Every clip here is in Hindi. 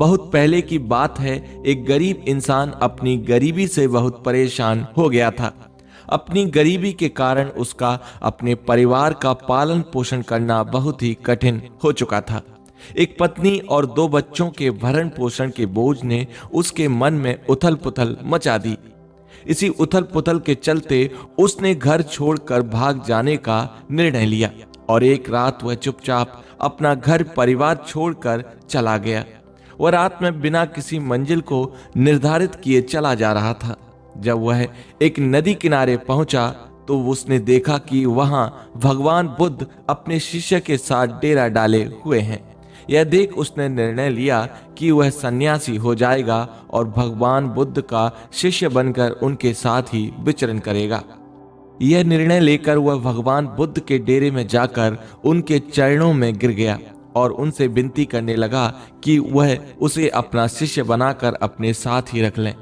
बहुत पहले की बात है। एक गरीब इंसान अपनी गरीबी से बहुत परेशान हो गया था। अपनी गरीबी के कारण उसका अपने परिवार का पालन पोषण करना बहुत ही कठिन हो चुका था। एक पत्नी और 2 बच्चों के भरण पोषण के बोझ ने उसके मन में उथल पुथल मचा दी। इसी उथल पुथल के चलते उसने घर छोड़कर भाग जाने का निर्णय लिया और एक रात वह चुपचाप अपना घर परिवार छोड़कर चला गया। वह रात में बिना किसी मंजिल को निर्धारित किए चला जा रहा था। जब वह एक नदी किनारे पहुंचा तो उसने देखा कि वहां भगवान बुद्ध अपने शिष्य के साथ डेरा डाले हुए हैं। यह देख उसने निर्णय लिया कि वह सन्यासी हो जाएगा और भगवान बुद्ध का शिष्य बनकर उनके साथ ही विचरण करेगा। यह निर्णय लेकर वह भगवान बुद्ध के डेरे में जाकर उनके चरणों में गिर गया और उनसे विनती करने लगा कि वह उसे अपना शिष्य बनाकर अपने साथ ही रख लें।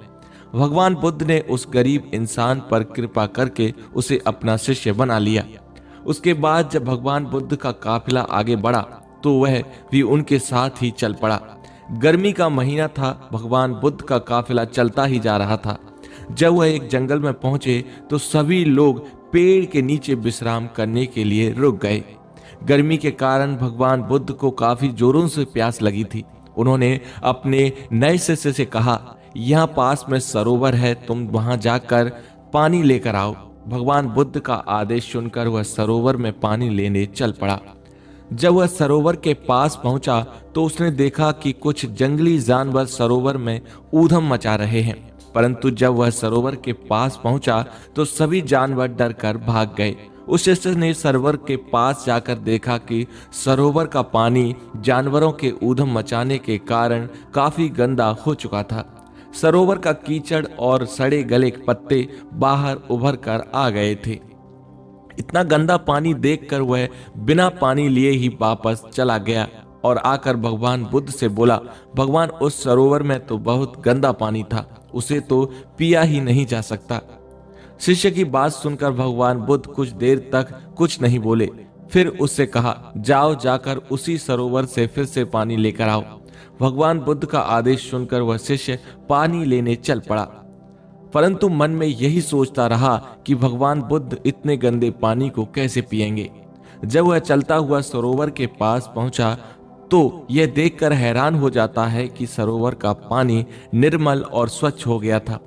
भगवान बुद्ध ने उस गरीब इंसान पर कृपा करके उसे अपना शिष्य बना लिया। उसके बाद जब भगवान बुद्ध का काफिला आगे बढ़ा तो वह भी उनके साथ ही चल पड़ा। गर्मी का महीना था। भगवान बुद्ध का काफिला चलता ही जा रहा था। जब वह एक जंगल में पहुंचे तो सभी लोग पेड़ के नीचे विश्राम करने के लिए रुक गए। गर्मी के कारण भगवान बुद्ध को काफी जोरों से प्यास लगी थी। उन्होंने अपने नए शिष्य से कहा, यहाँ पास में सरोवर है, तुम वहां जाकर पानी लेकर आओ। भगवान बुद्ध का आदेश सुनकर वह सरोवर में पानी लेने चल पड़ा। जब वह सरोवर के पास पहुंचा तो उसने देखा कि कुछ जंगली जानवर सरोवर में ऊधम मचा रहे हैं। परंतु जब वह सरोवर के पास पहुंचा तो सभी जानवर डर कर भाग गए। उस शिष्य ने सरोवर के पास जाकर देखा कि सरोवर का पानी जानवरों के ऊधम मचाने के कारण काफी गंदा हो चुका था। सरोवर का कीचड़ और सड़े गले पत्ते बाहर उभर कर आ गए थे। इतना गंदा पानी देखकर वह बिना पानी लिए ही वापस चला गया और आकर भगवान बुद्ध से बोला, भगवान उस सरोवर में तो बहुत गंदा पानी था, उसे तो पिया ही नहीं जा सकता। शिष्य की बात सुनकर भगवान बुद्ध कुछ देर तक कुछ नहीं बोले। फिर उससे कहा, जाओ जाकर उसी सरोवर से फिर से पानी लेकर आओ। भगवान बुद्ध का आदेश सुनकर वह शिष्य पानी लेने चल पड़ा, परंतु मन में यही सोचता रहा कि भगवान बुद्ध इतने गंदे पानी को कैसे पिएंगे। जब वह चलता हुआ सरोवर के पास पहुंचा तो यह देखकर हैरान हो जाता है कि सरोवर का पानी निर्मल और स्वच्छ हो गया था।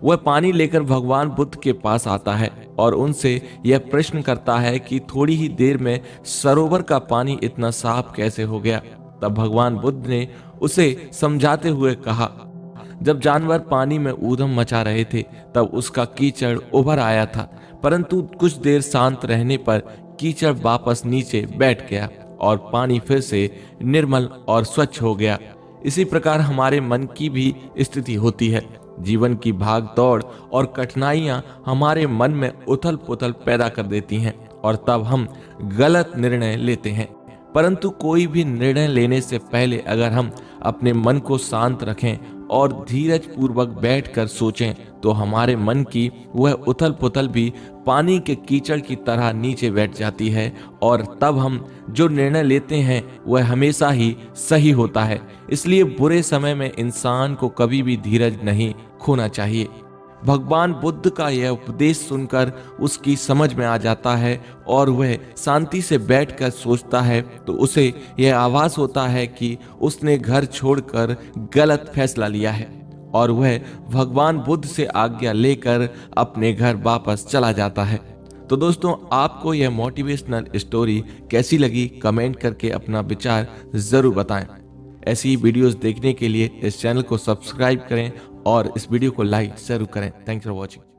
वह पानी लेकर भगवान बुद्ध के पास आता है और उनसे यह प्रश्न करता है कि थोड़ी ही देर में सरोवर का पानी इतना साफ कैसे हो गया। तब भगवान बुद्ध ने उसे समझाते हुए कहा, जब जानवर पानी में ऊधम मचा रहे थे तब उसका कीचड़ उभर आया था, परंतु कुछ देर शांत रहने पर कीचड़ वापस नीचे बैठ गया और पानी फिर से निर्मल और स्वच्छ हो गया। इसी प्रकार हमारे मन की भी स्थिति होती है। जीवन की भाग दौड़ और कठिनाइयां हमारे मन में उथल पुथल पैदा कर देती हैं और तब हम गलत निर्णय लेते हैं। परंतु कोई भी निर्णय लेने से पहले अगर हम अपने मन को शांत रखें और धीरज पूर्वक बैठकर सोचें तो हमारे मन की वह उथल पुथल भी पानी के कीचड़ की तरह नीचे बैठ जाती है और तब हम जो निर्णय लेते हैं वह हमेशा ही सही होता है। इसलिए बुरे समय में इंसान को कभी भी धीरज नहीं खोना चाहिए। भगवान बुद्ध का यह उपदेश सुनकर उसकी समझ में आ जाता है और वह शांति से बैठकर सोचता है तो उसे यह आभास होता है कि उसने घर छोड़कर गलत फैसला लिया है और वह भगवान बुद्ध से आज्ञा लेकर अपने घर वापस चला जाता है। तो दोस्तों, आपको यह मोटिवेशनल स्टोरी कैसी लगी कमेंट करके अपना विचार जरूर बताएं। ऐसी वीडियोस देखने के लिए इस चैनल को सब्सक्राइब करें और इस वीडियो को लाइक जरूर करें। Thanks for watching.